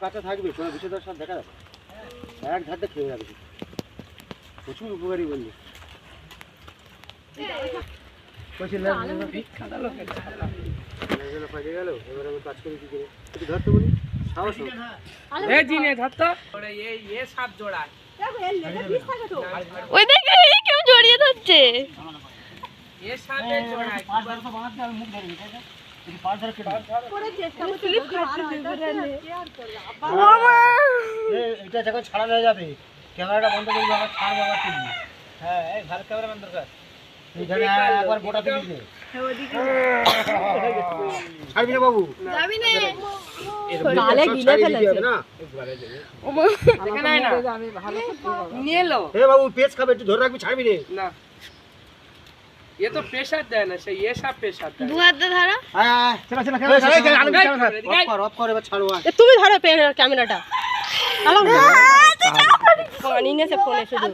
কাঁচা থাকবে, কোনো বিষয়টার সব দেখা যাবে, এক ধারতে খেয়ে রাখবে, প্রচুর উপকারী বললি। গেল এবার আমি কাজ করি কি করে, একটু ধরতে বলি, সাহস হোক। ওই দেখে কেউ জড়িয়ে ধরছে। এটা যখন ছাড়ানো হয়ে যাবে, ক্যামেরাটা বন্ধ করবি, আবার ছাড়বো, আবার তুলবি। হ্যাঁ, এই ভালো ক্যামেরাম্যান দরকার, এইখানে একবার গোটা তুলি দে। ছাড়বি না বাবু, যাবি না, গালে গিলে ফেলেছে না। নিয়ে এলো এ বাবু পেঁচ খাবে, একটু ধরে রাখবি, ছাড়বি রে না, ये तो प्रेशर देना है, ये सब प्रेशर देना দু হাত দিয়ে ধরো। হ্যাঁ চলো চলো অফ কর এবার ছাড়ো। তুমি ধরো ক্যামেরাটা। পানি নেছে ফোনে শুধু।